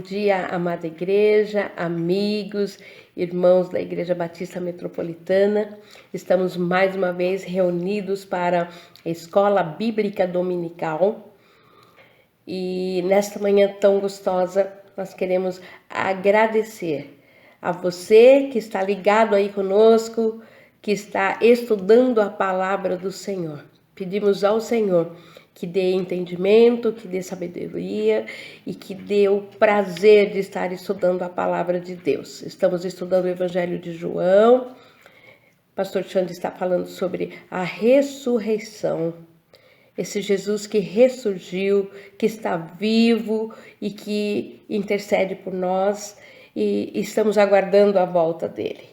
dia, amada igreja, amigos, irmãos da Igreja Batista Metropolitana. Estamos mais uma vez reunidos para a Escola Bíblica Dominical. E nesta manhã tão gostosa, nós queremos agradecer a você que está ligado aí conosco, que está estudando a palavra do Senhor. Pedimos ao Senhor que dê entendimento, que dê sabedoria e que dê o prazer de estar estudando a palavra de Deus. Estamos estudando o Evangelho de João. O pastor Xande está falando sobre a ressurreição. Esse Jesus que ressurgiu, que está vivo e que intercede por nós, e estamos aguardando a volta dele.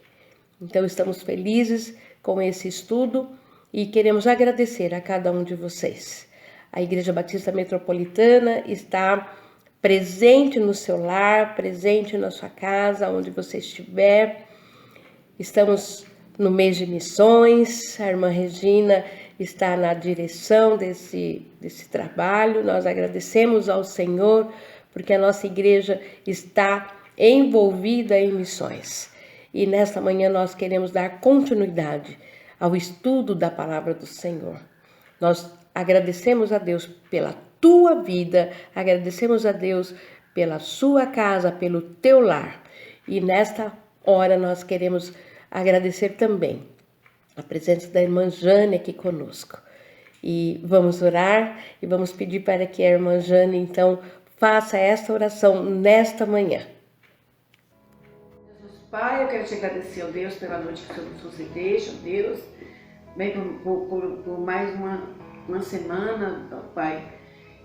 Então estamos felizes com esse estudo e queremos agradecer a cada um de vocês. A Igreja Batista Metropolitana está presente no seu lar, presente na sua casa, onde você estiver. Estamos no mês de missões, a irmã Regina está na direção desse trabalho. Nós agradecemos ao Senhor porque a nossa igreja está envolvida em missões. E nesta manhã nós queremos dar continuidade ao estudo da palavra do Senhor. Nós agradecemos a Deus pela tua vida, agradecemos a Deus pela sua casa, pelo teu lar. E nesta hora nós queremos agradecer também a presença da irmã Jane aqui conosco. E vamos orar e vamos pedir para que a irmã Jane, então, faça esta oração nesta manhã. Jesus Pai, eu quero te agradecer, ó Deus, pela noite que o Senhor nos concedeste, ó Deus, bem por mais uma semana, ó Pai.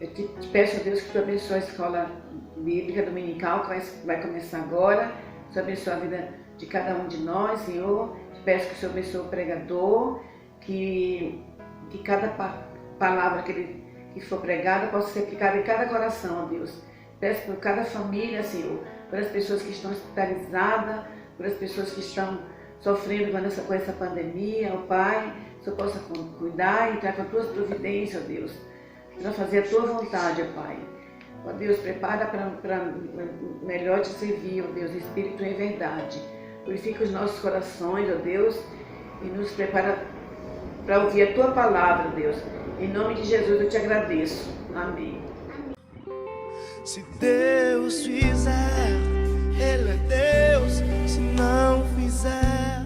Eu te peço, ó Deus, que tu abençoe a escola bíblica dominical, que vai começar agora. Tu abençoe a vida de cada um de nós, Senhor. Te peço que o Senhor abençoe o pregador, que cada palavra que for pregada possa ser aplicada em cada coração, ó Deus. Peço por cada família, Senhor, por as pessoas que estão hospitalizadas, por as pessoas que estão sofrendo com essa pandemia, ó Pai. Que o Senhor possa cuidar e entrar com as tuas providências, ó Deus, para fazer a tua vontade, ó Pai. Ó Deus, prepara para melhor te servir, ó Deus, espírito e verdade. Purifica os nossos corações, ó Deus, e nos prepara para ouvir a tua palavra, Deus. Em nome de Jesus eu te agradeço. Amém. Se Deus fizer, Ele é Deus. Se não fizer,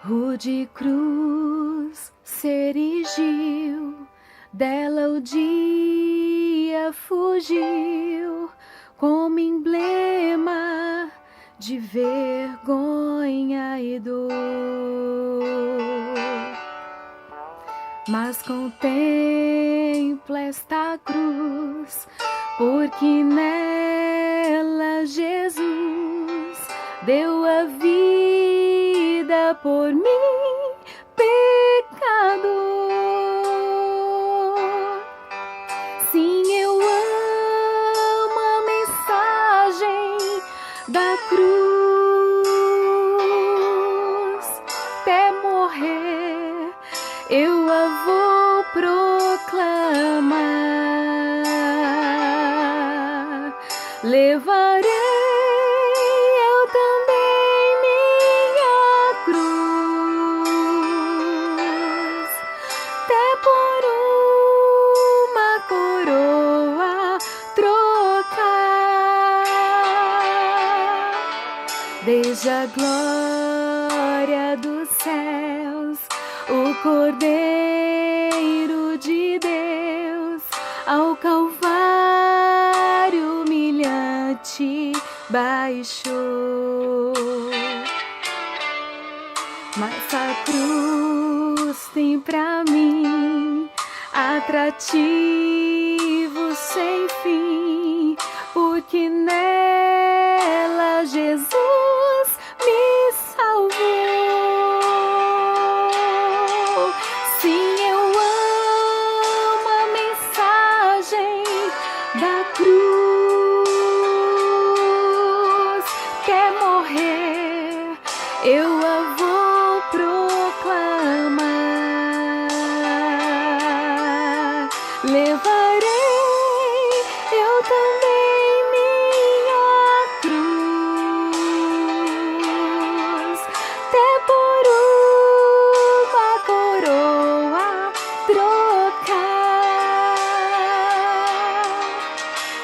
rude cruz se erigiu, dela o dia fugiu, como emblema de vergonha e dor. Mas contempla esta cruz, porque nela Jesus deu a vida por mim, pecador. Sim, eu amo a mensagem da cruz. Até morrer eu a vou proclamar. Levarei eu também minha cruz, até por uma coroa trocar. Desde a glória dos céus, o Cordeiro de Deus ao Calvário humilhante baixou. Mas a cruz tem pra mim atrativo sem fim, porque nela Jesus me salvou. Sim, eu amo a mensagem da cruz. levarei eu também minha cruz, até por uma coroa trocar.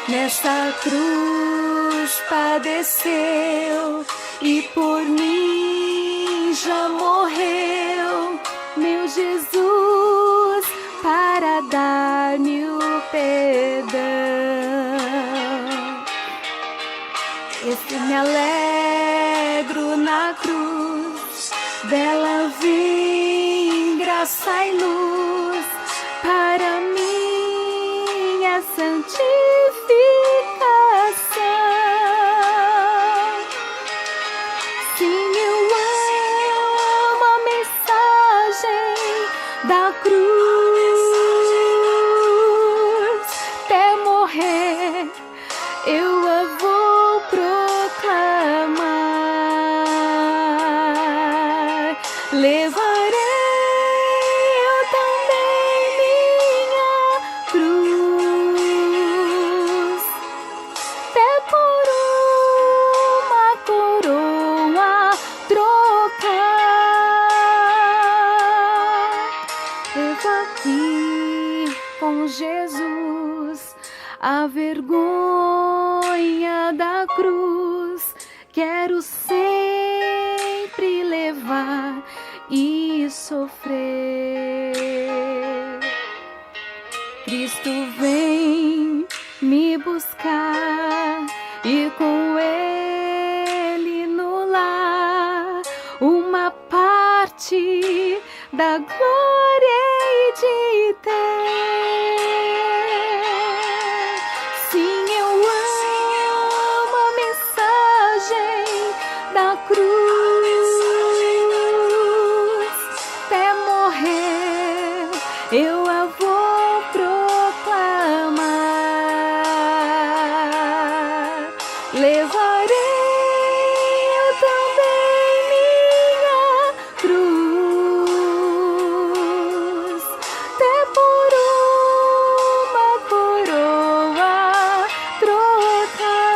Nessa cruz padeceu e por mim já morreu meu Jesus para dar-me o perdão. Esse me alegro na cruz, dela vem graça e luz para minha santificação. Sim, eu amo a mensagem da cruz, até morrer eu a vou proclamar. Levarei eu também minha cruz, até por uma coroa trocar. Eu aqui com Jesus a vergonha da cruz quero sempre levar e sofrer. Cristo vem me buscar e com Ele no lar uma parte da glória hei de ter. Sim, eu amo a mensagem da cruz, até morrer eu a vou proclamar. Levarei eu também minha cruz, até por uma coroa trocar.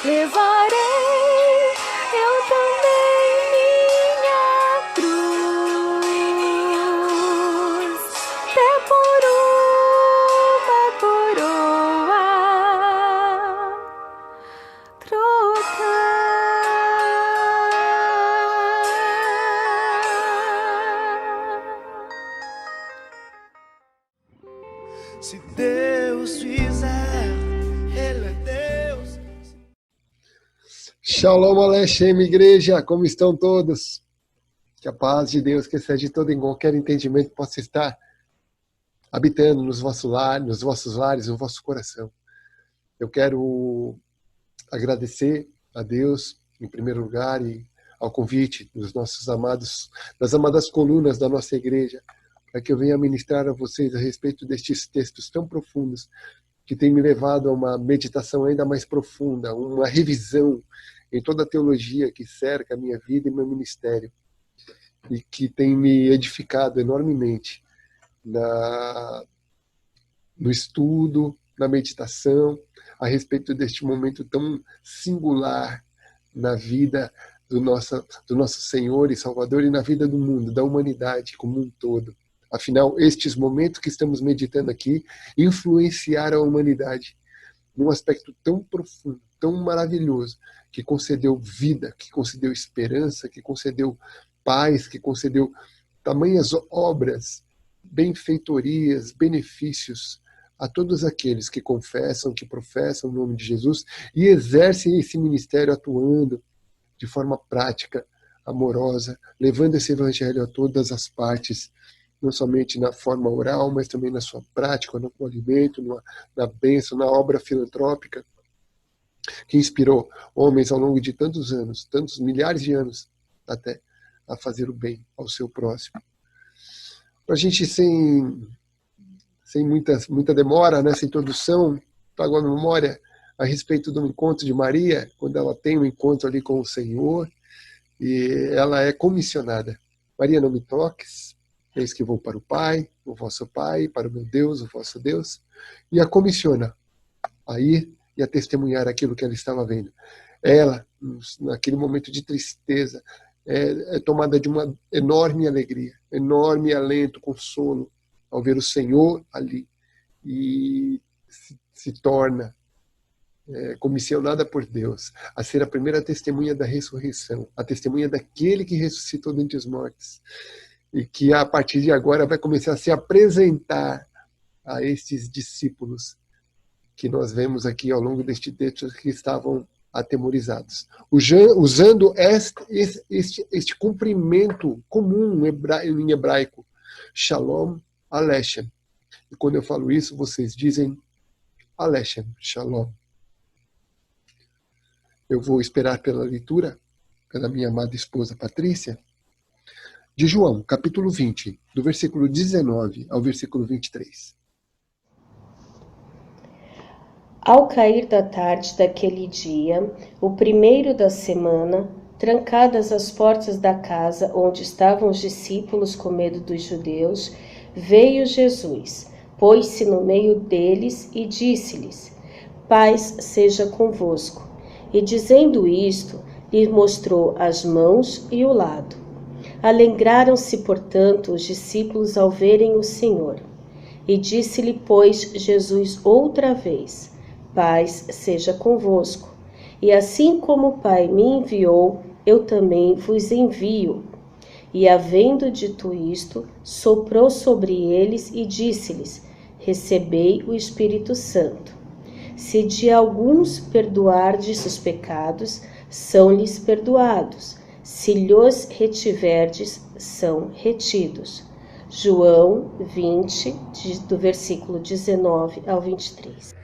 Levarei eu também minha cruz, até por uma coroa trocar. Se Deus fizer, Ele é Deus. Shalom Aleichem, igreja, como estão todos? Que a paz de Deus, que excede todo em qualquer entendimento, possa estar habitando nos vossos lares, no vosso coração. Eu quero agradecer a Deus, em primeiro lugar, e ao convite dos nossos amados, das amadas colunas da nossa igreja, para que eu venha ministrar a vocês a respeito destes textos tão profundos, que têm me levado a uma meditação ainda mais profunda, uma revisão em toda a teologia que cerca a minha vida e meu ministério, e que tem me edificado enormemente no estudo, na meditação, a respeito deste momento tão singular na vida do nosso Senhor e Salvador e na vida do mundo, da humanidade como um todo. Afinal, estes momentos que estamos meditando aqui influenciaram a humanidade num aspecto tão profundo, tão maravilhoso, que concedeu vida, que concedeu esperança, que concedeu paz, que concedeu tamanhas obras, benfeitorias, benefícios a todos aqueles que confessam, que professam o nome de Jesus e exercem esse ministério atuando de forma prática, amorosa, levando esse evangelho a todas as partes, não somente na forma oral, mas também na sua prática, no acolhimento, na bênção, na obra filantrópica, que inspirou homens ao longo de tantos anos, tantos milhares de anos, até a fazer o bem ao seu próximo. Para a gente, sem muita demora nessa introdução, trago a memória a respeito do encontro de Maria, quando ela tem um encontro ali com o Senhor, e ela é comissionada. Maria, não me toques, Eis que vou para o Pai, o vosso Pai, para o meu Deus, o vosso Deus, e a comissiona a ir e a testemunhar aquilo que ela estava vendo. Ela, naquele momento de tristeza, é tomada de uma enorme alegria, enorme alento, consolo, ao ver o Senhor ali, e se torna comissionada por Deus a ser a primeira testemunha da ressurreição, a testemunha daquele que ressuscitou dentre os mortos, e que a partir de agora vai começar a se apresentar a estes discípulos que nós vemos aqui ao longo deste texto, que estavam atemorizados, usando este cumprimento comum em hebraico, Shalom Alechem. E quando eu falo isso, vocês dizem Alechem, Shalom. Eu vou esperar pela leitura, pela minha amada esposa Patrícia, de João, capítulo 20, do versículo 19 ao versículo 23. Ao cair da tarde daquele dia, o primeiro da semana, trancadas as portas da casa onde estavam os discípulos com medo dos judeus, veio Jesus, pôs-se no meio deles e disse-lhes: Paz seja convosco. E dizendo isto, lhe mostrou as mãos e o lado. Alegraram-se, portanto, os discípulos ao verem o Senhor. E disse-lhe, pois, Jesus outra vez: Paz seja convosco. E assim como o Pai me enviou, eu também vos envio. E havendo dito isto, soprou sobre eles e disse-lhes: Recebei o Espírito Santo. Se de alguns perdoardes os pecados, são-lhes perdoados. Se lhos retiverdes, são retidos. João 20, do versículo 19 ao 23.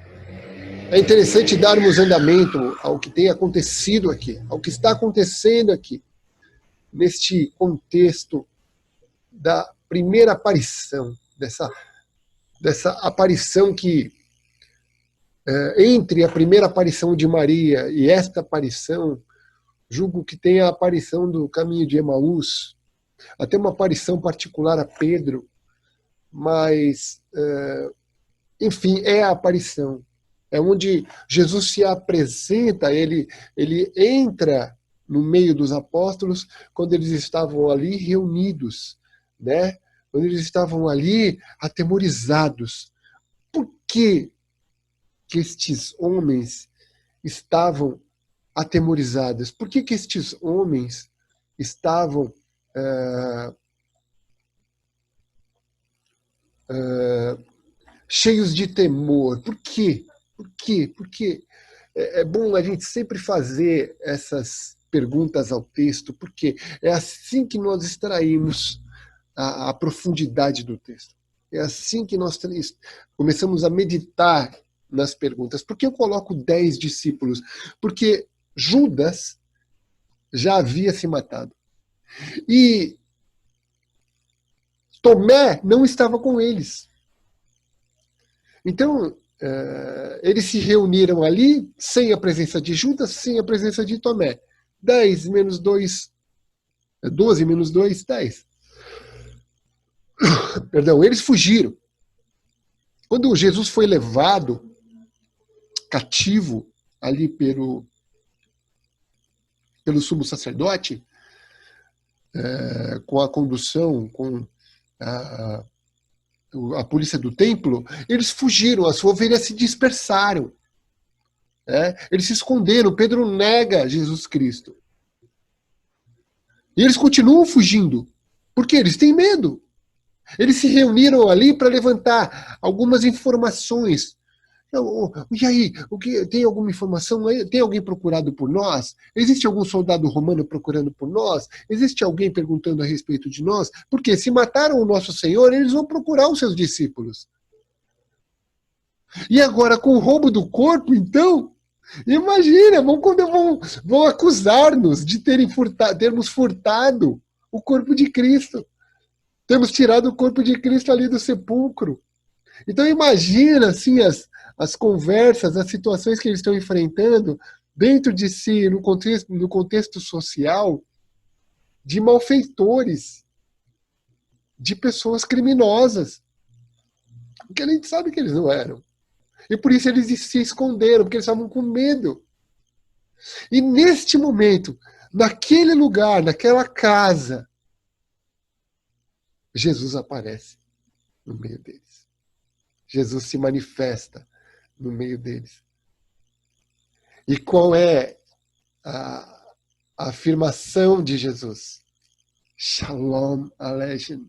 É interessante darmos andamento ao que tem acontecido aqui, ao que está acontecendo aqui, neste contexto da primeira aparição, dessa aparição que, entre a primeira aparição de Maria e esta aparição, julgo que tem a aparição do caminho de Emaús, até uma aparição particular a Pedro, mas, enfim, é a aparição. É onde Jesus se apresenta, ele entra no meio dos apóstolos quando eles estavam ali reunidos, né? Quando eles estavam ali atemorizados. Por que estes homens estavam atemorizados? Por que estes homens estavam cheios de temor? Por quê? Por quê? Porque é bom a gente sempre fazer essas perguntas ao texto, porque é assim que nós extraímos a profundidade do texto. É assim que nós começamos a meditar nas perguntas. Por que eu coloco 10 discípulos? Porque Judas já havia se matado. E Tomé não estava com eles. Então, eles se reuniram ali, sem a presença de Judas, sem a presença de Tomé. 10 menos 2, 12 menos 2, 10. Perdão, eles fugiram. Quando Jesus foi levado cativo ali pelo sumo sacerdote, com a condução, com a polícia do templo, eles fugiram, as ovelhas se dispersaram. Eles se esconderam, Pedro nega Jesus Cristo. E eles continuam fugindo, porque eles têm medo. Eles se reuniram ali para levantar algumas informações. E aí, tem alguma informação? Tem alguém procurado por nós? Existe algum soldado romano procurando por nós? Existe alguém perguntando a respeito de nós? Porque se mataram o nosso Senhor, eles vão procurar os seus discípulos. E agora, com o roubo do corpo, então, imagina, vão acusar-nos de termos furtado o corpo de Cristo. Temos tirado o corpo de Cristo ali do sepulcro. Então imagina assim, as conversas, as situações que eles estão enfrentando dentro de si, no contexto social, de malfeitores. de pessoas criminosas. Porque a gente sabe que eles não eram. E por isso eles se esconderam, porque eles estavam com medo. E neste momento, naquele lugar, naquela casa, Jesus aparece no meio deles. Jesus se manifesta no meio deles. E qual é a afirmação de Jesus? Shalom Aleichem.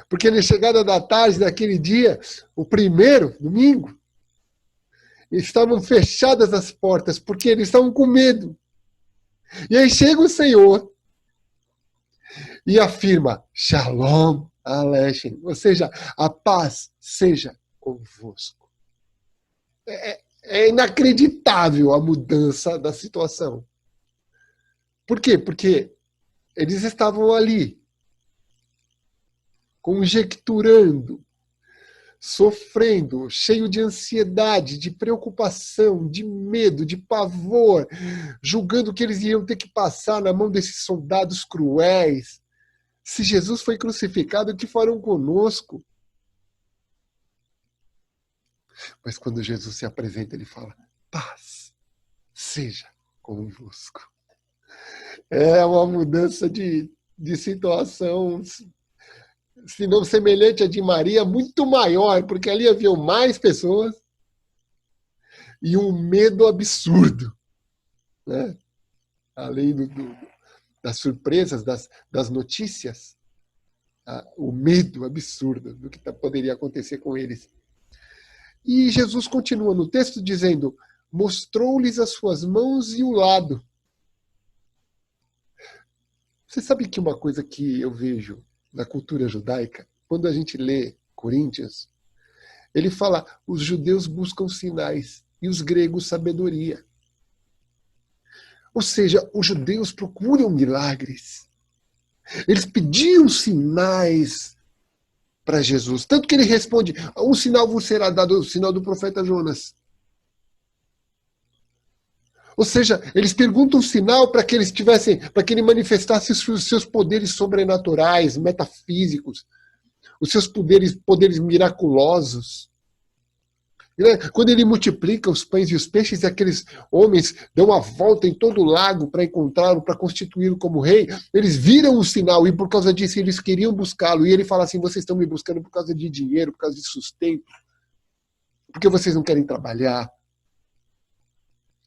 Porque na chegada da tarde daquele dia, o primeiro, domingo, estavam fechadas as portas, porque eles estavam com medo. E aí chega o Senhor e afirma, Shalom Aleichem, ou seja, a paz seja convosco. É inacreditável a mudança da situação. Por quê? Porque eles estavam ali, conjecturando, sofrendo, cheio de ansiedade, de preocupação, de medo, de pavor, julgando que eles iam ter que passar na mão desses soldados cruéis. Se Jesus foi crucificado, o que farão conosco? Mas quando Jesus se apresenta, ele fala, paz seja convosco. É uma mudança de situação, se não semelhante à de Maria, muito maior, porque ali haviam mais pessoas e um medo absurdo, né? Além das surpresas, das notícias, o medo absurdo do que poderia acontecer com eles. E Jesus continua no texto dizendo, mostrou-lhes as suas mãos e o lado. Você sabe que uma coisa que eu vejo na cultura judaica, quando a gente lê Coríntios, ele fala, os judeus buscam sinais e os gregos sabedoria. Ou seja, os judeus procuram milagres. Eles pediam sinais para Jesus. Tanto que ele responde, um sinal vos será dado, o sinal do profeta Jonas. Ou seja, eles perguntam um sinal para que ele manifestasse os seus poderes sobrenaturais, metafísicos, os seus poderes miraculosos. Quando ele multiplica os pães e os peixes, e aqueles homens dão a volta em todo o lago para encontrá-lo, para constituí-lo como rei, eles viram o sinal e por causa disso eles queriam buscá-lo. E ele fala assim, vocês estão me buscando por causa de dinheiro, por causa de sustento, porque vocês não querem trabalhar.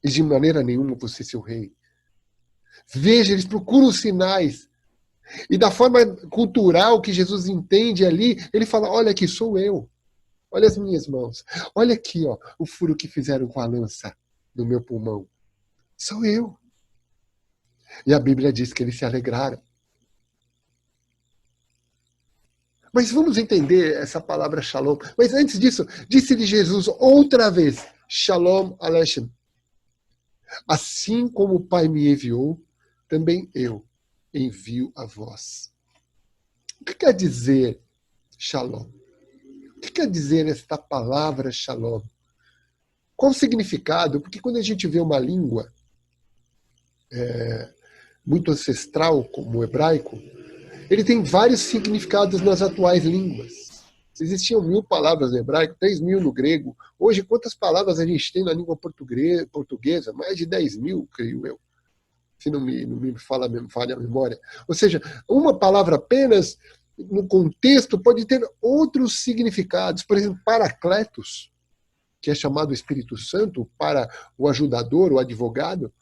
E de maneira nenhuma você ser o rei. Veja, eles procuram sinais. E da forma cultural que Jesus entende ali, ele fala, olha aqui, sou eu. Olha as minhas mãos. Olha aqui, ó, o furo que fizeram com a lança no meu pulmão. Sou eu. E a Bíblia diz que eles se alegraram. Mas vamos entender essa palavra shalom. Mas antes disso, disse-lhe Jesus outra vez, Shalom Aleichem. Assim como o Pai me enviou, também eu envio a vós. O que quer dizer shalom? O que quer dizer esta palavra shalom? Qual o significado? Porque quando a gente vê uma língua muito ancestral, como o hebraico, ele tem vários significados nas atuais línguas. Existiam 1000 palavras no hebraico, 3.000 no grego. Hoje, quantas palavras a gente tem na língua portuguesa? Mais de 10.000, creio eu. Se não me falha a memória. Ou seja, uma palavra apenas, no contexto, pode ter outros significados. Por exemplo, paracletos, que é chamado Espírito Santo, para o ajudador, o advogado.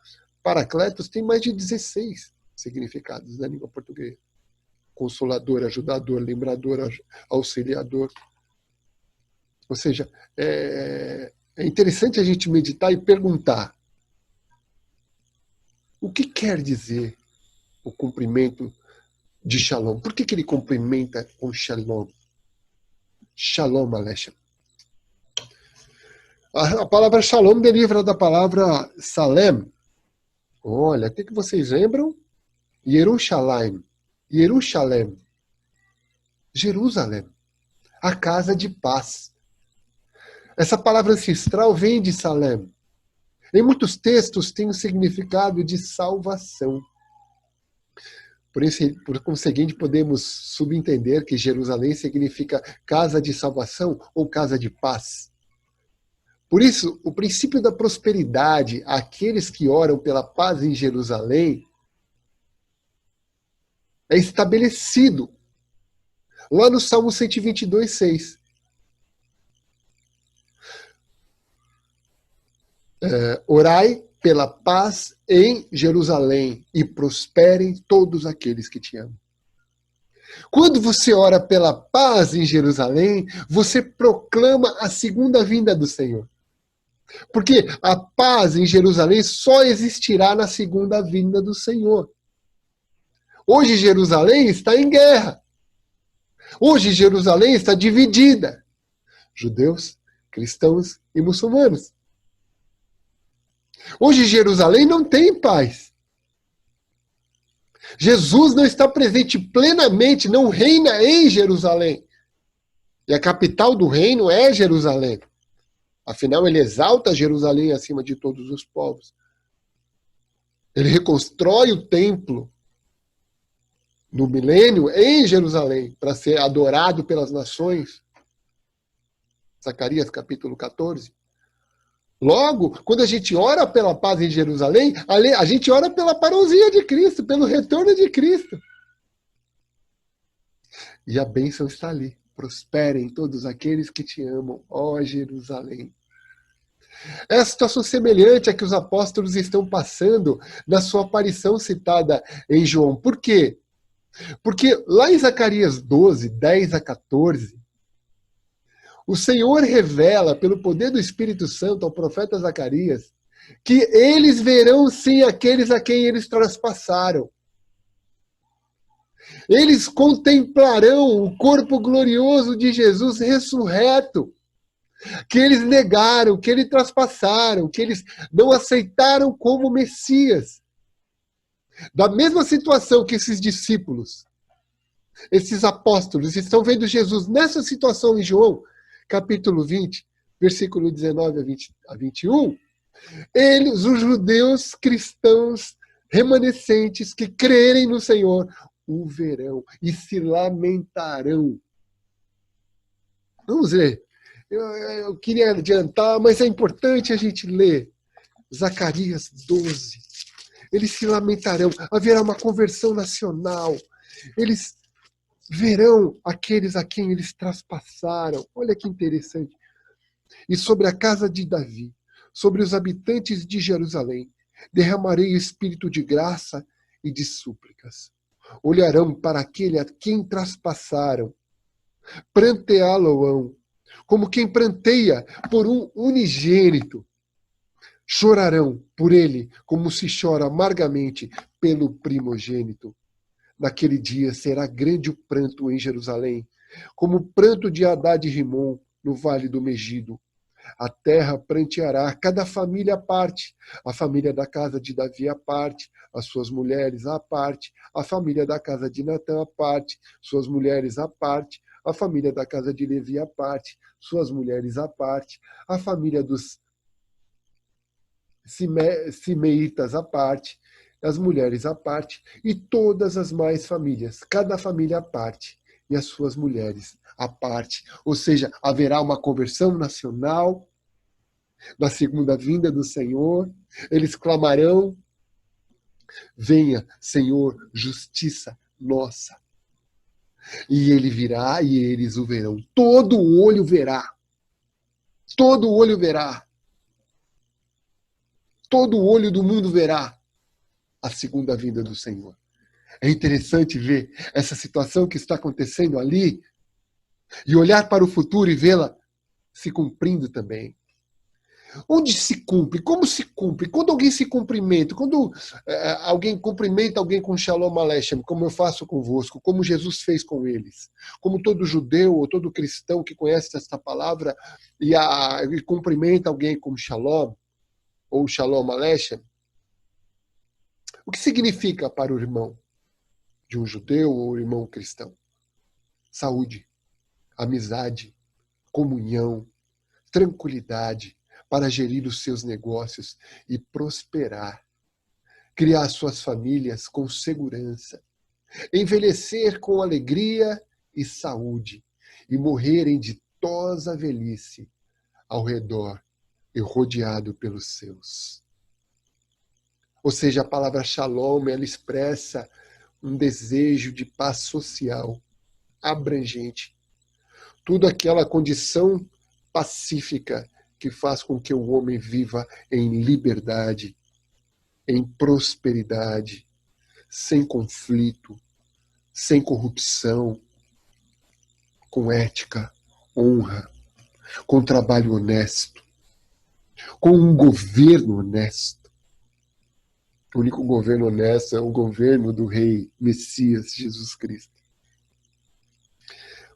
Paracletos tem mais de 16 significados na língua portuguesa. Consolador, ajudador, lembrador, auxiliador. Ou seja, é interessante a gente meditar e perguntar o que quer dizer o cumprimento de Shalom? Por que ele cumprimenta com Shalom? Shalom Aleichem. A palavra Shalom deriva da palavra Salem. Olha, o que vocês lembram? Yerushalayim. Jerusalém, a casa de paz. Essa palavra ancestral vem de Salem. Em muitos textos tem o significado de salvação. Por conseguinte, podemos subentender que Jerusalém significa casa de salvação ou casa de paz. Por isso, o princípio da prosperidade, aqueles que oram pela paz em Jerusalém, é estabelecido lá no Salmo 122, 6. Orai pela paz em Jerusalém e prosperem todos aqueles que te amam. Quando você ora pela paz em Jerusalém, você proclama a segunda vinda do Senhor. Porque a paz em Jerusalém só existirá na segunda vinda do Senhor. Hoje Jerusalém está em guerra. Hoje Jerusalém está dividida. Judeus, cristãos e muçulmanos. Hoje Jerusalém não tem paz. Jesus não está presente plenamente, não reina em Jerusalém. E a capital do reino é Jerusalém. Afinal, ele exalta Jerusalém acima de todos os povos. Ele reconstrói o templo no milênio em Jerusalém para ser adorado pelas nações. Zacarias capítulo 14. Logo, quando a gente ora pela paz em Jerusalém, a gente ora pela parousia de Cristo, pelo retorno de Cristo. E a bênção está ali. Prosperem todos aqueles que te amam, ó Jerusalém. É a situação semelhante à que os apóstolos estão passando na sua aparição citada em João. Por quê? Porque lá em Zacarias 12, 10 a 14, o Senhor revela, pelo poder do Espírito Santo ao profeta Zacarias, que eles verão sim aqueles a quem eles traspassaram. Eles contemplarão o corpo glorioso de Jesus ressurreto, que eles negaram, que eles traspassaram, que eles não aceitaram como Messias. Da mesma situação que esses discípulos, esses apóstolos, estão vendo Jesus nessa situação em João, capítulo 20, versículo 19 a 21, eles, os judeus cristãos remanescentes que crerem no Senhor, o verão e se lamentarão. Vamos ler. Eu queria adiantar, mas é importante a gente ler. Zacarias 12. Eles se lamentarão. Haverá uma conversão nacional. Eles verão aqueles a quem eles traspassaram. Olha que interessante. E sobre a casa de Davi, sobre os habitantes de Jerusalém, derramarei o espírito de graça e de súplicas. Olharão para aquele a quem traspassaram, pranteá-lo-ão, como quem pranteia por um unigênito. Chorarão por ele, como se chora amargamente pelo primogênito. Naquele dia será grande o pranto em Jerusalém, como o pranto de Hadad e Rimom no vale do Megido. A terra pranteará, cada família à parte, a família da casa de Davi à parte, as suas mulheres à parte, a família da casa de Natã à parte, suas mulheres à parte, a família da casa de Levi à parte, suas mulheres à parte, a família dos Simeitas à parte, as mulheres à parte, e todas as mais famílias, cada família à parte, e as suas mulheres à parte. Ou seja, haverá uma conversão nacional na segunda vinda do Senhor. Eles clamarão: venha, Senhor, justiça nossa. E ele virá e eles o verão. Todo olho verá. Todo olho verá. Todo olho do mundo verá a segunda vinda do Senhor. É interessante ver essa situação que está acontecendo ali e olhar para o futuro e vê-la se cumprindo também. Onde se cumpre? Como se cumpre? Quando alguém se cumprimenta, quando alguém cumprimenta alguém com Shalom Aleichem, como eu faço convosco, como Jesus fez com eles, como todo judeu ou todo cristão que conhece esta palavra e cumprimenta alguém com Shalom ou Shalom Aleichem, o que significa para o irmão de um judeu ou irmão cristão? Saúde, amizade, comunhão, tranquilidade, para gerir os seus negócios e prosperar. Criar suas famílias com segurança. envelhecer com alegria e saúde, e morrer em ditosa velhice ao redor e rodeado pelos seus. Ou seja, a palavra shalom, ela expressa um desejo de paz social, abrangente. Tudo aquela condição pacífica que faz com que o homem viva em liberdade, em prosperidade, sem conflito, sem corrupção, com ética, honra, com trabalho honesto, com um governo honesto. O único governo honesto é o governo do Rei Messias Jesus Cristo.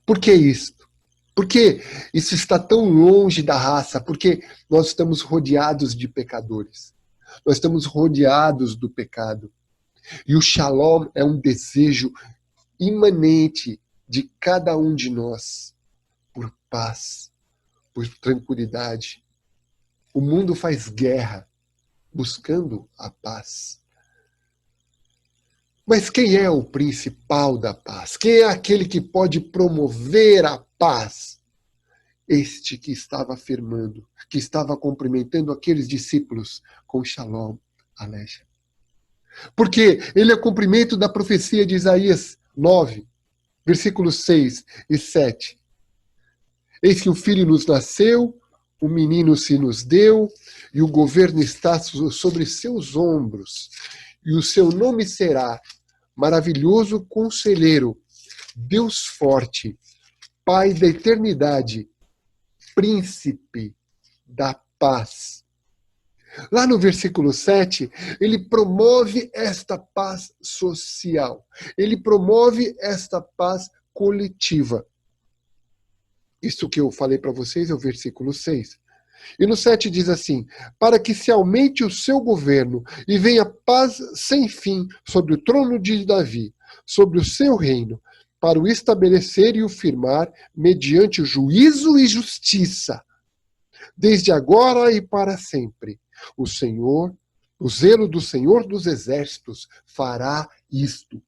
Por que isto? Porque isso está tão longe da raça, porque nós estamos rodeados de pecadores. Nós estamos rodeados do pecado. E o shalom é um desejo imanente de cada um de nós por paz, por tranquilidade. O mundo faz guerra buscando a paz. Mas quem é o principal da paz? Quem é aquele que pode promover a paz? Este que estava afirmando, que estava cumprimentando aqueles discípulos com Shalom Aleichem. Porque ele é o cumprimento da profecia de Isaías 9, versículos 6 e 7. Eis que um filho nos nasceu, um menino se nos deu, e o governo está sobre seus ombros. E o seu nome será Maravilhoso Conselheiro, Deus Forte, Pai da Eternidade, Príncipe da Paz. Lá no versículo 7, ele promove esta paz social. Ele promove esta paz coletiva. Isso que eu falei para vocês é o versículo 6. E no 7 diz assim: para que se aumente o seu governo e venha paz sem fim sobre o trono de Davi, sobre o seu reino, para o estabelecer e o firmar mediante o juízo e justiça, desde agora e para sempre. O Senhor, o zelo do Senhor dos Exércitos fará isto.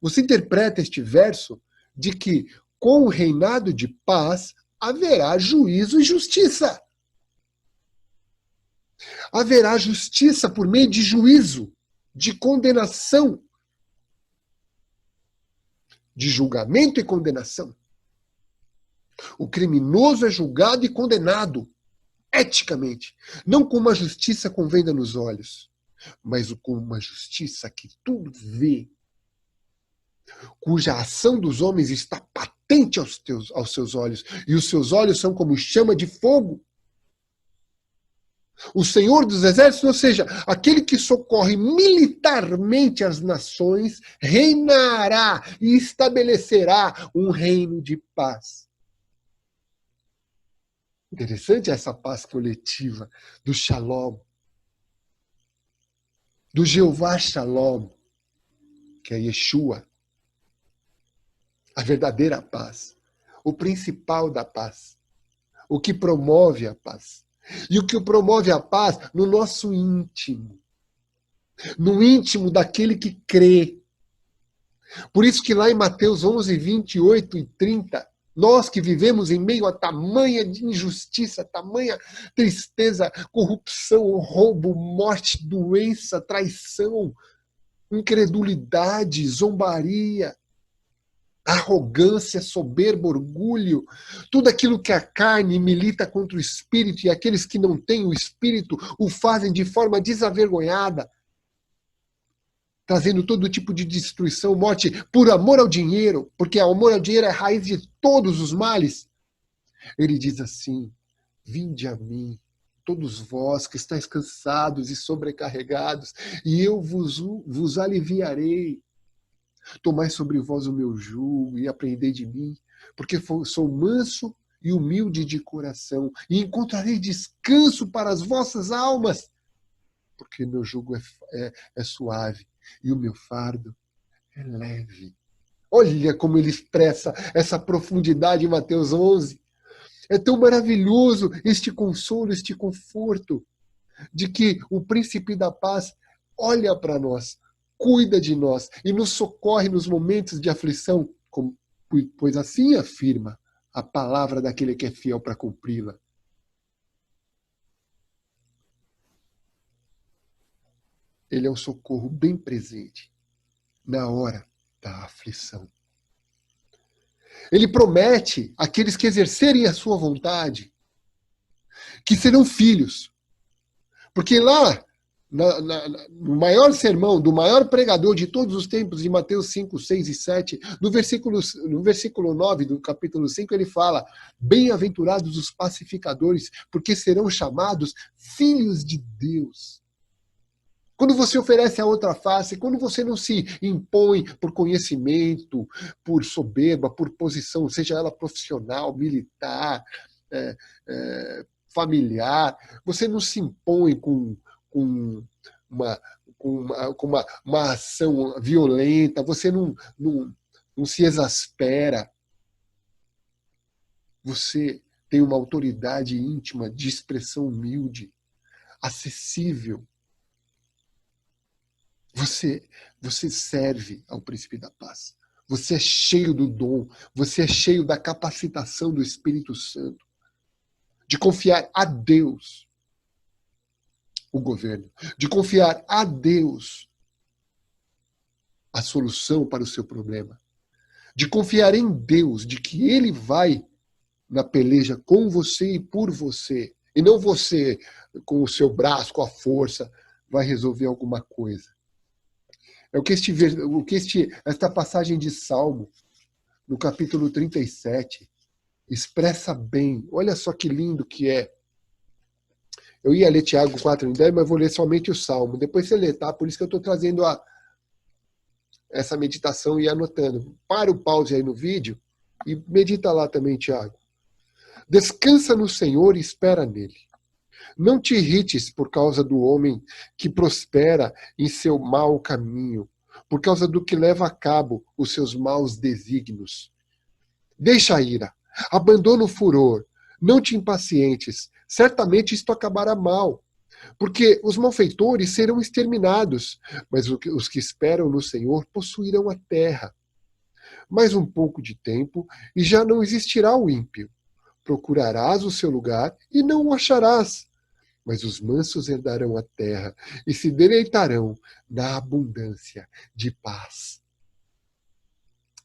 Você interpreta este verso de que com o reinado de paz haverá juízo e justiça. Haverá justiça por meio de juízo, de condenação, de julgamento e condenação. O criminoso é julgado e condenado, eticamente, não com uma justiça com venda nos olhos, mas com uma justiça que tudo vê, cuja ação dos homens está patente aos seus olhos, e os seus olhos são como chama de fogo. O Senhor dos Exércitos, ou seja, aquele que socorre militarmente as nações, reinará e estabelecerá um reino de paz. Interessante essa paz coletiva do Shalom, do Jeová Shalom, que é Yeshua, a verdadeira paz, o principal da paz, o que promove a paz. E o que promove a paz no nosso íntimo, no íntimo daquele que crê. Por isso que lá em Mateus 11, 28 e 30, nós que vivemos em meio a tamanha injustiça, tamanha tristeza, corrupção, roubo, morte, doença, traição, incredulidade, zombaria, arrogância, soberba, orgulho, tudo aquilo que a carne milita contra o espírito, e aqueles que não têm o espírito o fazem de forma desavergonhada, trazendo todo tipo de destruição, morte, por amor ao dinheiro, porque o amor ao dinheiro é a raiz de todos os males. Ele diz assim: vinde a mim, todos vós que estáis cansados e sobrecarregados, e eu vos aliviarei. Tomai sobre vós o meu jugo e aprendei de mim, porque sou manso e humilde de coração, e encontrarei descanso para as vossas almas, porque meu jugo é suave e o meu fardo é leve. Olha como ele expressa essa profundidade em Mateus 11. É tão maravilhoso este consolo, este conforto, de que o príncipe da paz olha para nós cuida de nós e nos socorre nos momentos de aflição, pois assim afirma a palavra daquele que é fiel para cumpri-la. Ele é um socorro bem presente na hora da aflição. Ele promete àqueles que exercerem a sua vontade que serão filhos. Porque lá, no maior sermão, do maior pregador de todos os tempos, de Mateus 5, 6 e 7, no versículo 9 do capítulo 5, ele fala: bem-aventurados os pacificadores, porque serão chamados filhos de Deus. Quando você oferece a outra face, quando você não se impõe por conhecimento, por soberba, por posição, seja ela profissional, militar, familiar, você não se impõe com uma ação violenta, você não se exaspera. Você tem uma autoridade íntima de expressão humilde, acessível. Você serve ao Príncipe da Paz. Você é cheio do dom, você é cheio da capacitação do Espírito Santo, de confiar a Deus o governo, de confiar a Deus a solução para o seu problema, de confiar em Deus, de que Ele vai na peleja com você e por você, e não você com o seu braço, com a força, vai resolver alguma coisa. É o que esta passagem de Salmo, no capítulo 37, expressa bem. Olha só que lindo que é. Eu ia ler Tiago 4:10, mas vou ler somente o Salmo. Depois você lê, tá? Por isso que eu estou trazendo essa meditação e anotando. Para o pause aí no vídeo e medita lá também, Tiago. Descansa no Senhor e espera nele. Não te irrites por causa do homem que prospera em seu mau caminho, por causa do que leva a cabo os seus maus desígnios. Deixa a ira, abandona o furor, não te impacientes, certamente isto acabará mal, porque os malfeitores serão exterminados, mas os que esperam no Senhor possuirão a terra. Mais um pouco de tempo e já não existirá o ímpio. Procurarás o seu lugar e não o acharás. Mas os mansos herdarão a terra e se deleitarão na abundância de paz.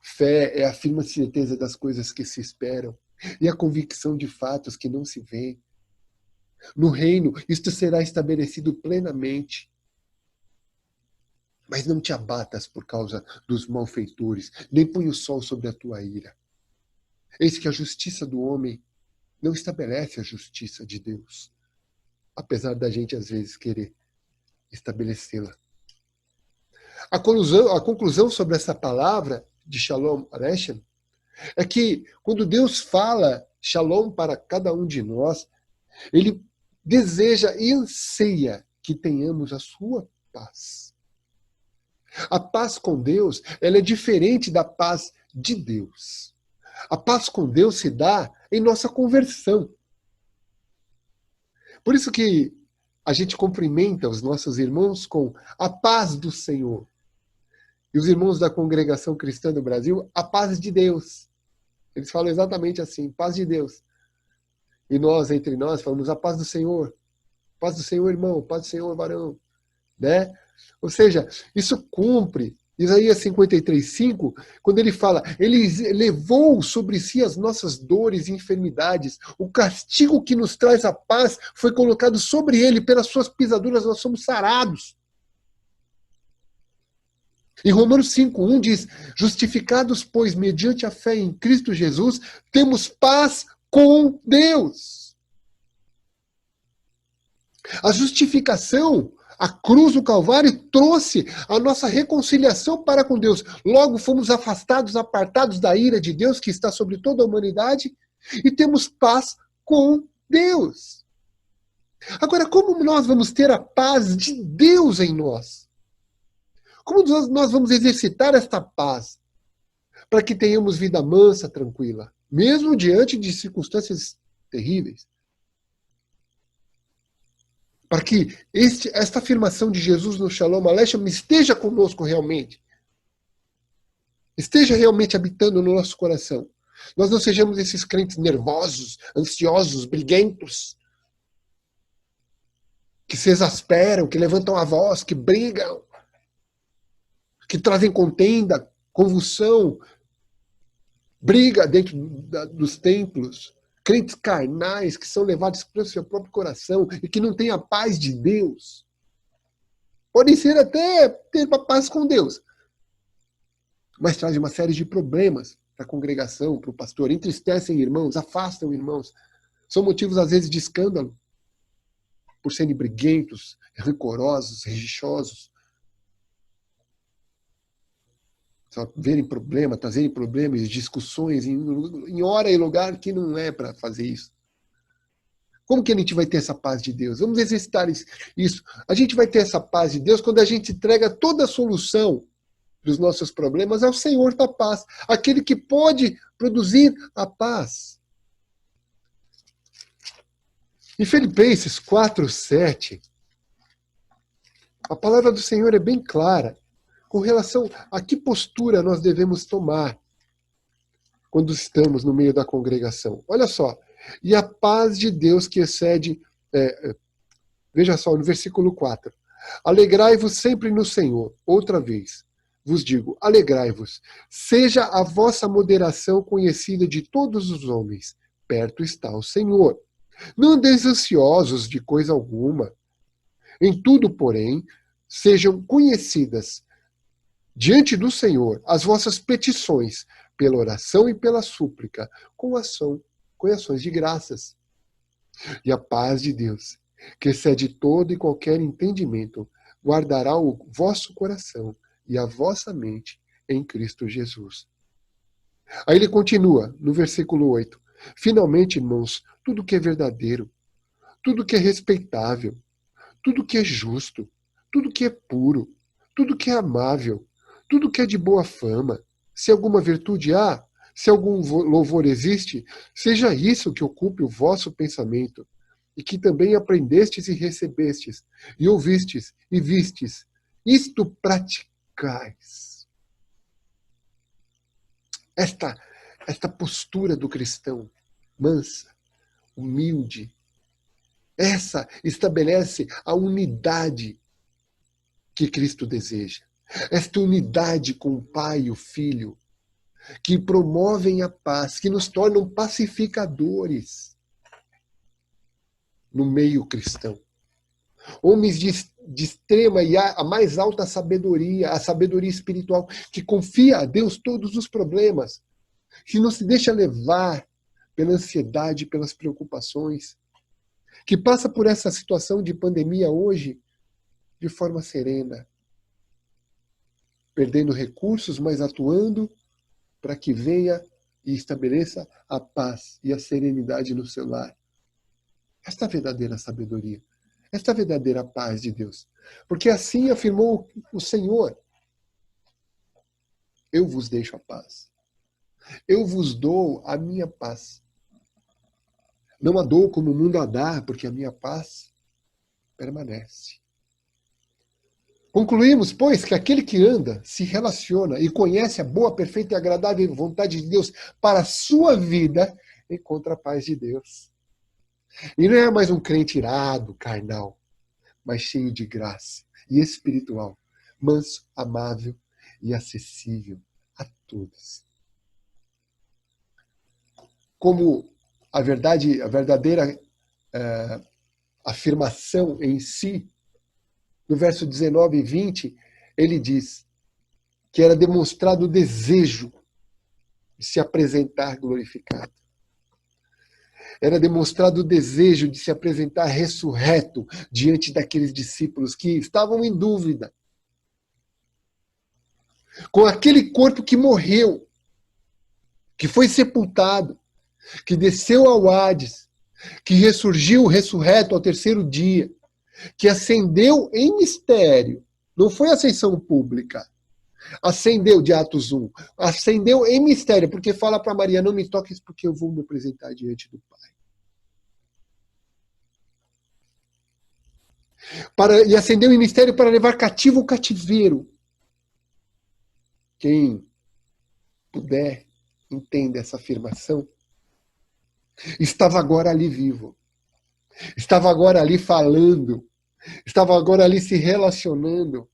Fé é a firme certeza das coisas que se esperam e a convicção de fatos que não se veem. No reino, isto será estabelecido plenamente. Mas não te abatas por causa dos malfeitores, nem põe o sol sobre a tua ira. Eis que a justiça do homem não estabelece a justiça de Deus, apesar da gente, às vezes, querer estabelecê-la. A conclusão sobre essa palavra de Shalom Aleichem é que, quando Deus fala Shalom para cada um de nós, Ele deseja e anseia que tenhamos a sua paz. A paz com Deus, ela é diferente da paz de Deus. A paz com Deus se dá em nossa conversão. Por isso que a gente cumprimenta os nossos irmãos com a paz do Senhor. E os irmãos da Congregação Cristã do Brasil, a paz de Deus. Eles falam exatamente assim, paz de Deus. E nós, entre nós, falamos a paz do Senhor. Paz do Senhor, irmão, paz do Senhor, varão. Né? Ou seja, isso cumpre Isaías 53:5, quando ele fala, ele levou sobre si as nossas dores e enfermidades, o castigo que nos traz a paz foi colocado sobre ele, pelas suas pisaduras nós somos sarados. Em Romanos 5:1 diz, justificados, pois, mediante a fé em Cristo Jesus, temos paz com Deus. A justificação, a cruz do Calvário trouxe a nossa reconciliação para com Deus. Logo fomos afastados, apartados da ira de Deus que está sobre toda a humanidade e temos paz com Deus. Agora, como nós vamos ter a paz de Deus em nós? Como nós vamos exercitar esta paz para que tenhamos vida mansa, tranquila, mesmo diante de circunstâncias terríveis? para que esta afirmação de Jesus no Shalom Aleichem esteja conosco realmente. Esteja realmente habitando no nosso coração. Nós não sejamos esses crentes nervosos, ansiosos, briguentos, que se exasperam, que levantam a voz, que brigam, que trazem contenda, convulsão, briga dentro dos templos. Crentes carnais que são levados pelo seu próprio coração e que não têm a paz de Deus. Podem ser até ter uma paz com Deus, mas trazem uma série de problemas para a congregação, para o pastor. Entristecem irmãos, afastam irmãos. São motivos, às vezes, de escândalo, por serem briguentos, rancorosos, rixosos. Só verem problema, trazerem problemas, discussões em hora e lugar que não é para fazer isso. Como que a gente vai ter essa paz de Deus? Vamos exercitar isso. A gente vai ter essa paz de Deus quando a gente entrega toda a solução dos nossos problemas ao Senhor da paz, aquele que pode produzir a paz. Em Filipenses 4:7, a palavra do Senhor é bem clara com relação a que postura nós devemos tomar quando estamos no meio da congregação. Olha só, e a paz de Deus que excede... veja só, no versículo 4. Alegrai-vos sempre no Senhor. Outra vez, vos digo, alegrai-vos. Seja a vossa moderação conhecida de todos os homens. Perto está o Senhor. Não andeis ansiosos de coisa alguma. Em tudo, porém, sejam conhecidas diante do Senhor as vossas petições, pela oração e pela súplica, com ações de graças. E a paz de Deus, que excede todo e qualquer entendimento, guardará o vosso coração e a vossa mente em Cristo Jesus. Aí ele continua, no versículo 8. Finalmente, irmãos, tudo que é verdadeiro, tudo que é respeitável, tudo que é justo, tudo que é puro, tudo que é amável, tudo que é de boa fama, se alguma virtude há, se algum louvor existe, seja isso que ocupe o vosso pensamento, e que também aprendestes e recebestes, e ouvistes e vistes, isto praticais. Esta postura do cristão, mansa, humilde, essa estabelece a unidade que Cristo deseja. Esta unidade com o Pai e o Filho, que promovem a paz, que nos tornam pacificadores no meio cristão. Homens de extrema e a mais alta sabedoria, a sabedoria espiritual, que confia a Deus todos os problemas, que não se deixa levar pela ansiedade, pelas preocupações, que passa por essa situação de pandemia hoje de forma serena, perdendo recursos, mas atuando para que venha e estabeleça a paz e a serenidade no seu lar. Esta verdadeira sabedoria, esta verdadeira paz de Deus. Porque assim afirmou o Senhor: eu vos deixo a paz. Eu vos dou a minha paz. Não a dou como o mundo a dá, porque a minha paz permanece. Concluímos, pois, que aquele que anda, se relaciona e conhece a boa, perfeita e agradável vontade de Deus para a sua vida, encontra a paz de Deus. E não é mais um crente irado, carnal, mas cheio de graça e espiritual, manso, amável e acessível a todos. Como a verdadeira afirmação em si, no verso 19 e 20, ele diz que era demonstrado o desejo de se apresentar glorificado. Era demonstrado o desejo de se apresentar ressurreto diante daqueles discípulos que estavam em dúvida. Com aquele corpo que morreu, que foi sepultado, que desceu ao Hades, que ressurgiu ressurreto ao terceiro dia, que ascendeu em mistério, não foi ascensão pública, ascendeu de Atos 1, ascendeu em mistério, porque fala para Maria, não me toques porque eu vou me apresentar diante do Pai. e acendeu o ministério para levar cativo o cativeiro. Quem puder, entenda essa afirmação. Estava agora ali vivo. Estava agora ali falando. Estava agora ali se relacionando,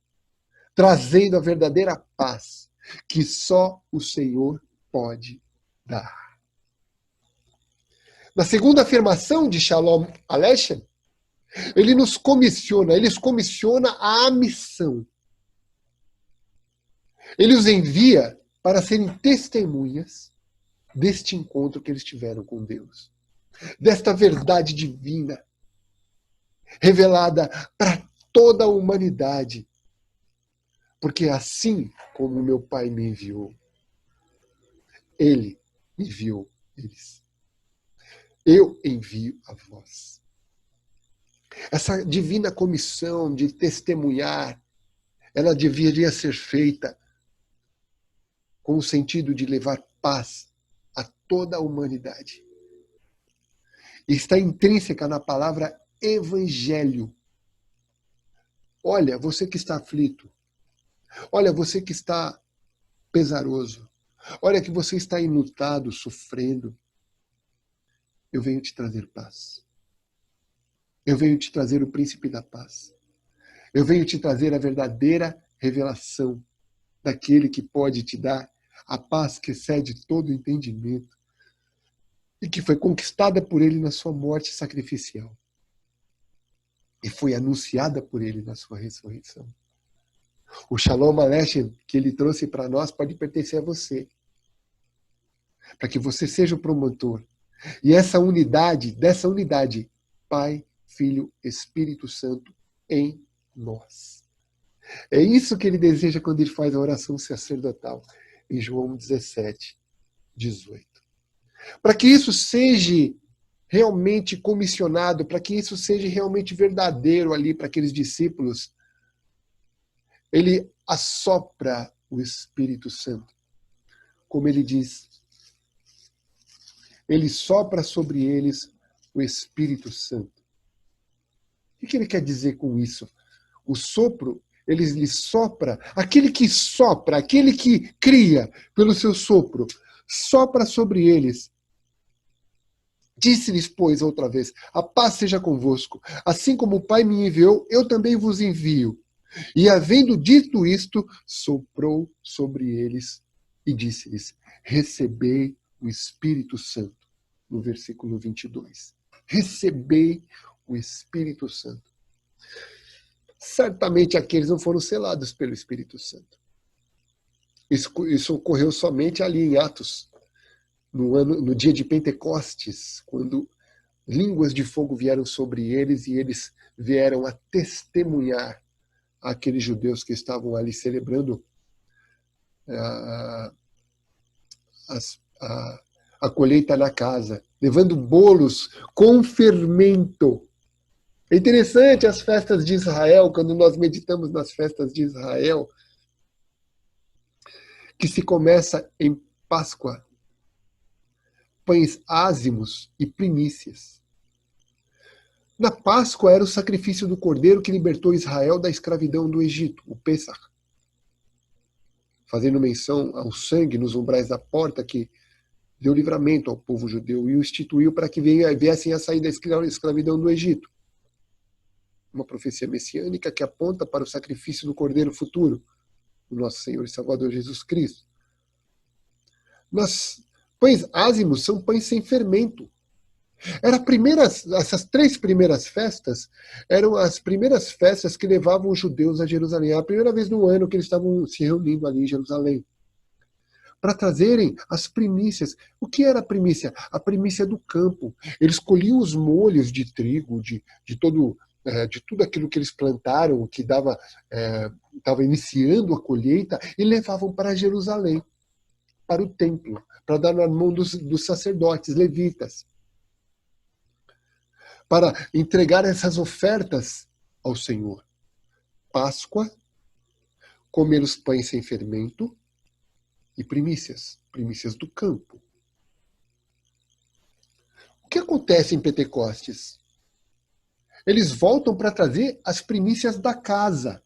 trazendo a verdadeira paz que só o Senhor pode dar. Na segunda afirmação de Shalom Aleichem, eles comissiona a missão. Ele os envia para serem testemunhas deste encontro que eles tiveram com Deus. Desta verdade divina, revelada para toda a humanidade. Porque assim como meu Pai me enviou, Ele enviou eles. Eu envio a vós. Essa divina comissão de testemunhar, ela deveria ser feita com o sentido de levar paz a toda a humanidade. E está intrínseca na palavra evangelho. Olha, você que está aflito. Olha, você que está pesaroso. Olha que você está enlutado, sofrendo. Eu venho te trazer paz. Eu venho te trazer o príncipe da paz. Eu venho te trazer a verdadeira revelação daquele que pode te dar a paz que excede todo o entendimento e que foi conquistada por ele na sua morte sacrificial e foi anunciada por ele na sua ressurreição. O Shalom Aleichem que ele trouxe para nós pode pertencer a você, para que você seja o promotor. E dessa unidade, Pai, Filho, Espírito Santo em nós. É isso que ele deseja quando ele faz a oração sacerdotal, em João 17, 18. Para que isso seja realmente comissionado, para que isso seja realmente verdadeiro ali para aqueles discípulos, ele assopra o Espírito Santo. Como ele diz, ele sopra sobre eles o Espírito Santo. O que ele quer dizer com isso? O sopro, ele lhe sopra, aquele que cria pelo seu sopro, sopra sobre eles. Disse-lhes, pois, outra vez, a paz seja convosco. Assim como o Pai me enviou, eu também vos envio. E havendo dito isto, soprou sobre eles e disse-lhes, recebei o Espírito Santo. No versículo 22. Recebei o Espírito Santo. Certamente aqueles não foram selados pelo Espírito Santo. Isso ocorreu somente ali em Atos, no dia de Pentecostes, quando línguas de fogo vieram sobre eles e eles vieram a testemunhar àqueles judeus que estavam ali celebrando a colheita na casa, levando bolos com fermento. É interessante as festas de Israel, quando nós meditamos nas festas de Israel, que se começa em Páscoa, pães ázimos e primícias. Na Páscoa era o sacrifício do cordeiro que libertou Israel da escravidão do Egito, o Pêssar. Fazendo menção ao sangue nos umbrais da porta que deu livramento ao povo judeu e o instituiu para que viessem a sair da escravidão do Egito. Uma profecia messiânica que aponta para o sacrifício do Cordeiro futuro, o nosso Senhor e Salvador Jesus Cristo. Mas pães ázimos são pães sem fermento. Essas 3 primeiras festas eram as primeiras festas que levavam os judeus a Jerusalém. Era a primeira vez no ano que eles estavam se reunindo ali em Jerusalém, para trazerem as primícias. O que era a primícia? A primícia do campo. Eles colhiam os molhos de trigo, de tudo aquilo que eles plantaram, que estava iniciando a colheita, e levavam para Jerusalém, para o templo, para dar na mão dos sacerdotes, levitas, para entregar essas ofertas ao Senhor. Páscoa, comer os pães sem fermento, e primícias do campo. O que acontece em Pentecostes? eles voltam para trazer as primícias da casa.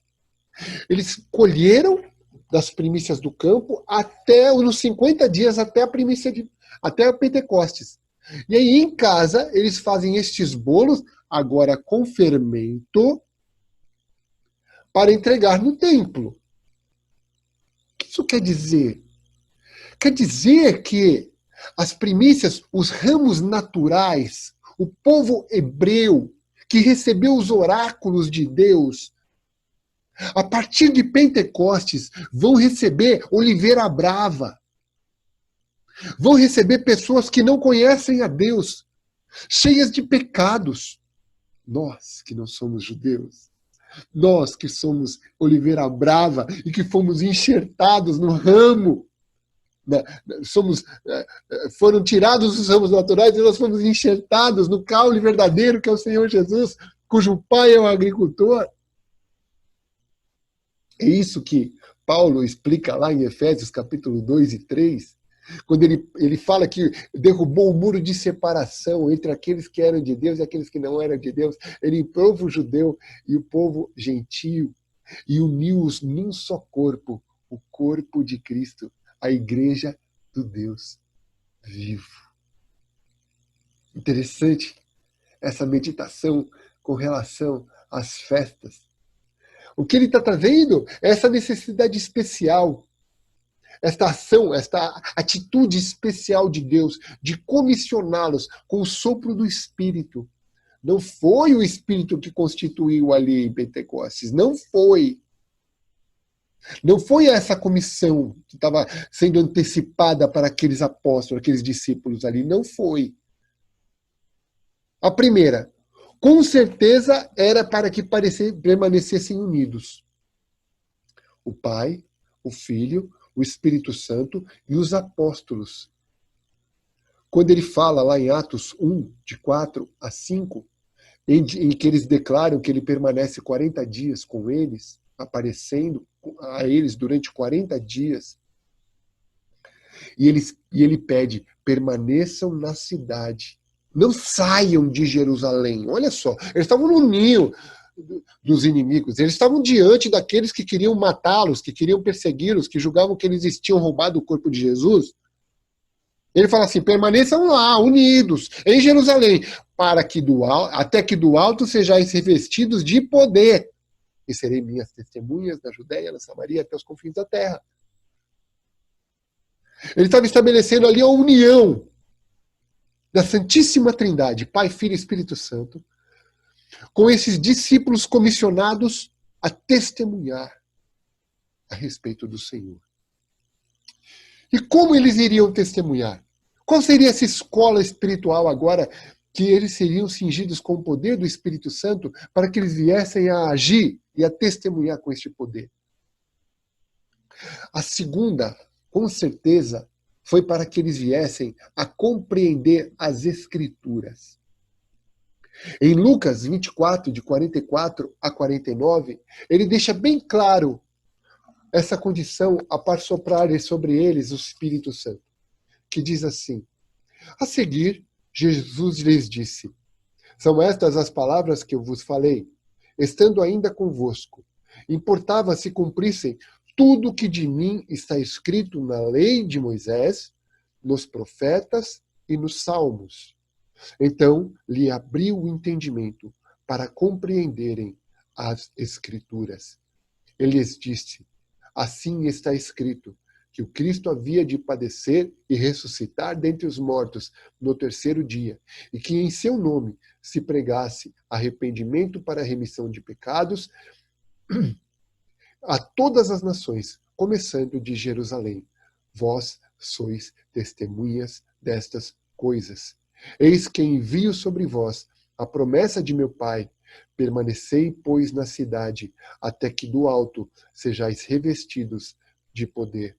Eles colheram das primícias do campo até nos 50 dias, até a Pentecostes. E aí em casa eles fazem estes bolos, agora com fermento, para entregar no templo. O que isso quer dizer? Quer dizer que as primícias, os ramos naturais, o povo hebreu que recebeu os oráculos de Deus, a partir de Pentecostes, vão receber oliveira brava. Vão receber pessoas que não conhecem a Deus, cheias de pecados. Nós que não somos judeus, nós que somos oliveira brava e que fomos enxertados no ramo, foram tirados os ramos naturais e nós fomos enxertados no caule verdadeiro que é o Senhor Jesus, cujo pai é o agricultor. É isso que Paulo explica lá em Efésios capítulo 2 e 3, quando ele fala que derrubou o muro de separação entre aqueles que eram de Deus e aqueles que não eram de Deus. Ele o povo judeu e o povo gentio e uniu-os num só corpo, o corpo de Cristo, a igreja do Deus vivo. Interessante essa meditação com relação às festas. O que ele está trazendo é essa necessidade especial, esta ação, esta atitude especial de Deus de comissioná-los com o sopro do Espírito. Não foi o Espírito que constituiu ali em Pentecostes, não foi. Não foi essa comissão que estava sendo antecipada para aqueles apóstolos, aqueles discípulos ali, não foi. A primeira, com certeza, era para que permanecessem unidos. O Pai, o Filho, o Espírito Santo e os apóstolos. Quando ele fala lá em Atos 1, de 4 a 5, em que eles declaram que ele permanece 40 dias com eles, aparecendo a eles durante 40 dias, e ele pede, permaneçam na cidade. Não saiam de Jerusalém. Olha só, eles estavam no ninho dos inimigos. Eles estavam diante daqueles que queriam matá-los, que queriam persegui-los, que julgavam que eles tinham roubado o corpo de Jesus. Ele fala assim, permaneçam lá, unidos, em Jerusalém, até que do alto sejais revestidos de poder. E serei minhas testemunhas na Judéia, na Samaria, até os confins da terra. Ele estava estabelecendo ali a união da Santíssima Trindade, Pai, Filho e Espírito Santo, com esses discípulos comissionados a testemunhar a respeito do Senhor. E como eles iriam testemunhar? Qual seria essa escola espiritual agora que eles seriam cingidos com o poder do Espírito Santo para que eles viessem a agir e a testemunhar com este poder? A segunda, com certeza, foi para que eles viessem a compreender as Escrituras. Em Lucas 24, de 44 a 49, ele deixa bem claro essa condição a soprar sobre eles o Espírito Santo, que diz assim, a seguir, Jesus lhes disse, são estas as palavras que eu vos falei, estando ainda convosco. Importava se cumprissem tudo que de mim está escrito na lei de Moisés, nos profetas e nos salmos. Então lhe abriu o entendimento para compreenderem as Escrituras. Ele lhes disse, assim está escrito, que o Cristo havia de padecer e ressuscitar dentre os mortos no terceiro dia, e que em seu nome se pregasse arrependimento para a remissão de pecados a todas as nações, começando de Jerusalém. Vós sois testemunhas destas coisas. Eis que envio sobre vós a promessa de meu Pai. Permanecei, pois, na cidade, até que do alto sejais revestidos de poder.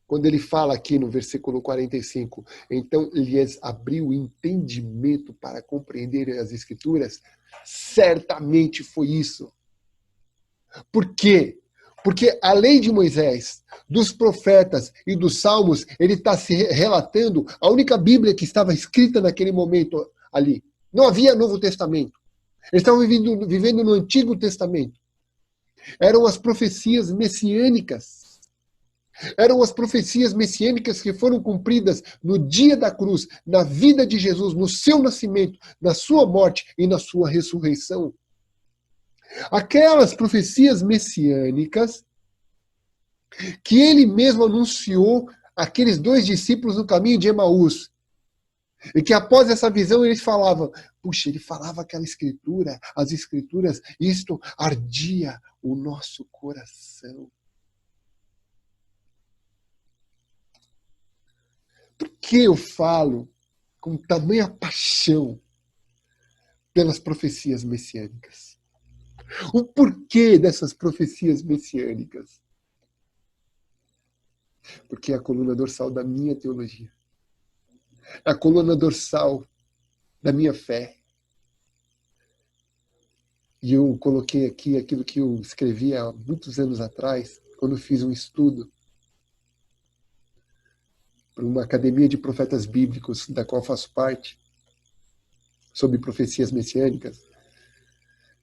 Quando ele fala aqui no versículo 45, então lhes abriu o entendimento para compreender as Escrituras, certamente foi isso. Por quê? Porque a lei de Moisés, dos profetas e dos salmos, ele está se relatando a única Bíblia que estava escrita naquele momento ali, Não havia Novo Testamento. Eles estavam vivendo no Antigo Testamento. Eram as profecias messiânicas. Eram as profecias messiânicas que foram cumpridas no dia da cruz, na vida de Jesus, no seu nascimento, na sua morte e na sua ressurreição. Aquelas profecias messiânicas que ele mesmo anunciou àqueles 2 discípulos no caminho de Emaús. E que após essa visão eles falavam, puxa, ele falava aquela escritura, as escrituras, isto ardia o nosso coração. Por que eu falo com tamanha paixão pelas profecias messiânicas? O porquê dessas profecias messiânicas? Porque é a coluna dorsal da minha teologia. É a coluna dorsal da minha fé. E eu coloquei aqui aquilo que eu escrevi há muitos anos atrás, quando fiz um estudo para uma academia de profetas bíblicos, da qual faço parte, sobre profecias messiânicas,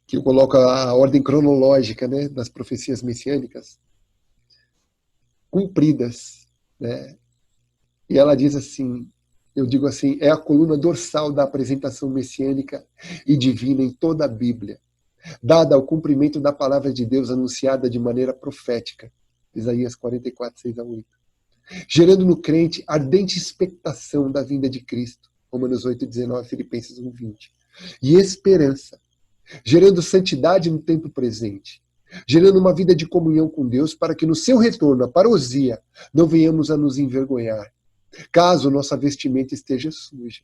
que eu coloco a ordem cronológica, né, das profecias messiânicas cumpridas, né? E ela diz assim, eu digo assim, é a coluna dorsal da apresentação messiânica e divina em toda a Bíblia, dada ao cumprimento da palavra de Deus anunciada de maneira profética, Isaías 44, 6-8, gerando no crente ardente expectação da vinda de Cristo, Romanos 8, 19, Filipenses 1, 20, e esperança, gerando santidade no tempo presente, gerando uma vida de comunhão com Deus para que no seu retorno, a parousia, não venhamos a nos envergonhar, caso nossa vestimenta esteja suja.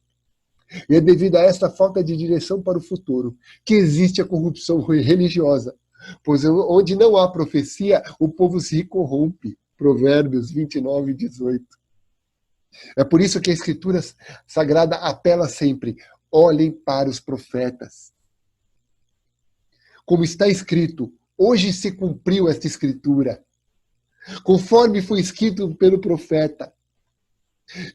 E é devido a esta falta de direção para o futuro que existe a corrupção religiosa, pois onde não há profecia, o povo se corrompe. Provérbios 29, 18. É por isso que a Escritura Sagrada apela sempre, olhem para os profetas. Como está escrito, hoje se cumpriu esta Escritura, conforme foi escrito pelo profeta.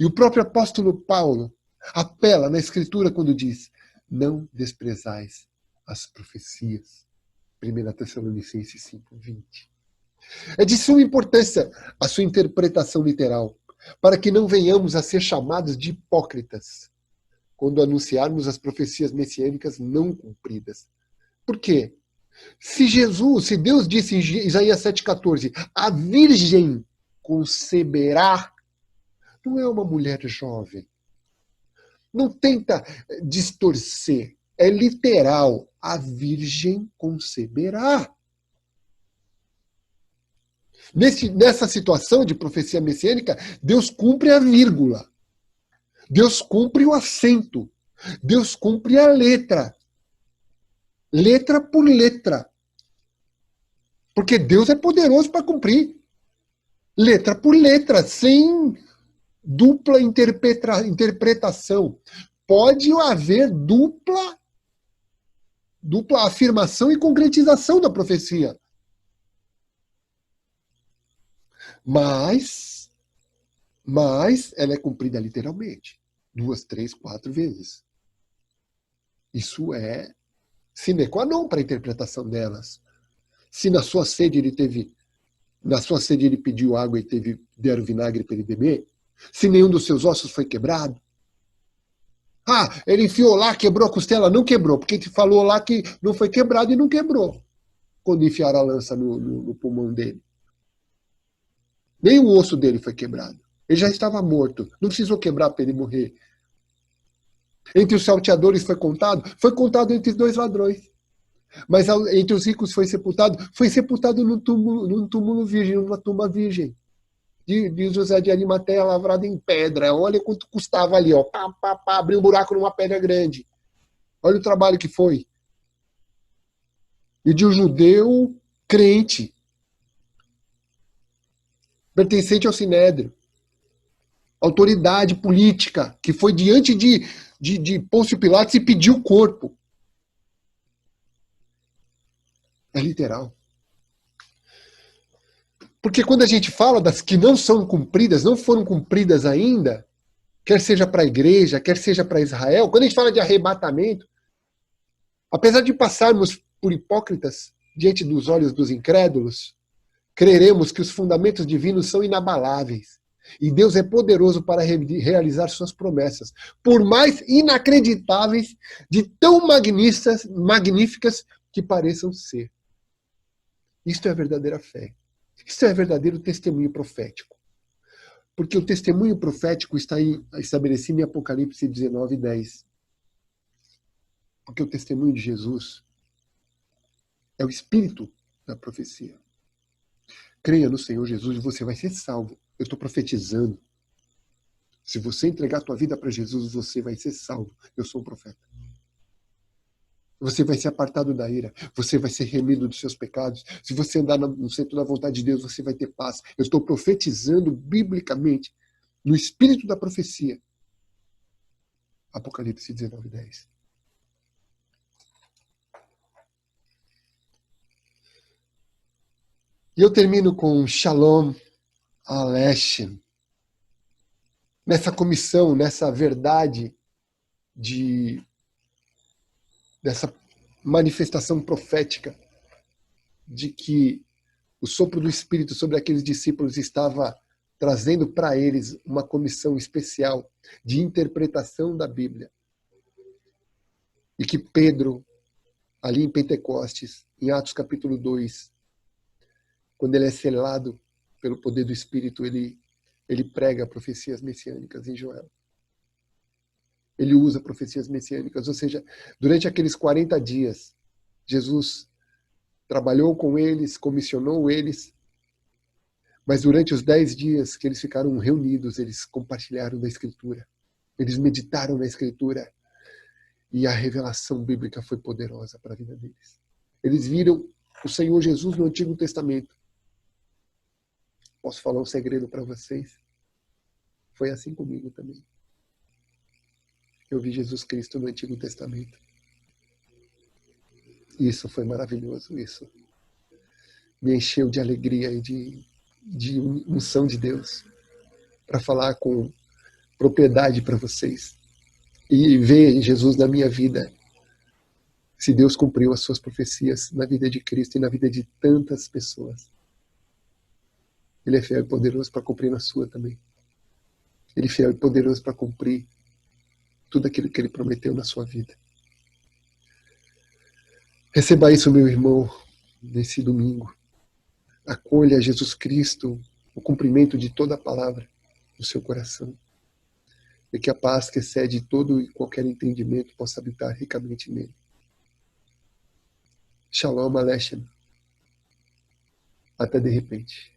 E o próprio apóstolo Paulo apela na Escritura quando diz, não desprezais as profecias. 1 Tessalonicenses 5, 20. É de suma importância a sua interpretação literal, para que não venhamos a ser chamados de hipócritas quando anunciarmos as profecias messiânicas não cumpridas. Por quê? Se Deus disse em Isaías 7,14, a virgem conceberá, não é uma mulher jovem. Não tenta distorcer, é literal, a virgem conceberá. Nessa situação de profecia messiânica, Deus cumpre a vírgula. Deus cumpre o acento. Deus cumpre a letra. Letra por letra. Porque Deus é poderoso para cumprir. Letra por letra, sem dupla interpretação. Pode haver dupla afirmação e concretização da profecia. Mas ela é cumprida literalmente. 2, 3, 4 vezes. Isso é sine qua non para a interpretação delas. Se na sua sede ele pediu água e deram vinagre para ele beber, se nenhum dos seus ossos foi quebrado. Ah, ele enfiou lá, quebrou a costela, não quebrou, porque ele falou lá que não foi quebrado e não quebrou, quando enfiaram a lança no pulmão dele. Nem o osso dele foi quebrado. Ele já estava morto. Não precisou quebrar para ele morrer. Entre os salteadores foi contado entre os 2 ladrões. Mas entre os ricos foi sepultado num túmulo virgem, numa tumba virgem. De José de Arimateia, lavrado em pedra. Olha quanto custava ali, ó. Abrir um buraco numa pedra grande. Olha o trabalho que foi. E de um judeu crente, pertencente ao Sinédrio, autoridade política, que foi diante de Pôncio Pilatos e pediu o corpo. É literal. Porque quando a gente fala das que não são cumpridas, não foram cumpridas ainda, quer seja para a igreja, quer seja para Israel, quando a gente fala de arrebatamento, apesar de passarmos por hipócritas diante dos olhos dos incrédulos, creremos que os fundamentos divinos são inabaláveis. E Deus é poderoso para realizar suas promessas, por mais inacreditáveis, de tão magníficas que pareçam ser. Isto é a verdadeira fé. Isto é o verdadeiro testemunho profético. Porque o testemunho profético está estabelecido em Apocalipse 19:10. Porque o testemunho de Jesus é o espírito da profecia. Creia no Senhor Jesus e você vai ser salvo. Eu estou profetizando. Se você entregar a tua vida para Jesus, você vai ser salvo. Eu sou um profeta. Você vai ser apartado da ira. Você vai ser remido dos seus pecados. Se você andar no centro da vontade de Deus, você vai ter paz. Eu estou profetizando biblicamente, no espírito da profecia. Apocalipse 19:10. E eu termino com Shalom Aleichem. Nessa comissão, nessa verdade dessa manifestação profética de que o sopro do Espírito sobre aqueles discípulos estava trazendo para eles uma comissão especial de interpretação da Bíblia. E que Pedro, ali em Pentecostes, em Atos capítulo 2, quando ele é selado pelo poder do Espírito, ele prega profecias messiânicas em Joel. Ele usa profecias messiânicas, ou seja, durante aqueles 40 dias, Jesus trabalhou com eles, comissionou eles, mas durante os 10 dias que eles ficaram reunidos, eles compartilharam da Escritura, eles meditaram na Escritura, e a revelação bíblica foi poderosa para a vida deles. Eles viram o Senhor Jesus no Antigo Testamento. Posso falar um segredo para vocês? Foi assim comigo também. Eu vi Jesus Cristo no Antigo Testamento. Isso foi maravilhoso, isso me encheu de alegria e de unção de Deus para falar com propriedade para vocês e ver Jesus na minha vida. Se Deus cumpriu as suas profecias na vida de Cristo e na vida de tantas pessoas, Ele é fiel e poderoso para cumprir na sua também. Ele é fiel e poderoso para cumprir tudo aquilo que Ele prometeu na sua vida. Receba isso, meu irmão, nesse domingo. Acolha Jesus Cristo, o cumprimento de toda a palavra no seu coração. E que a paz que excede todo e qualquer entendimento possa habitar ricamente nele. Shalom Aleichem. Até de repente.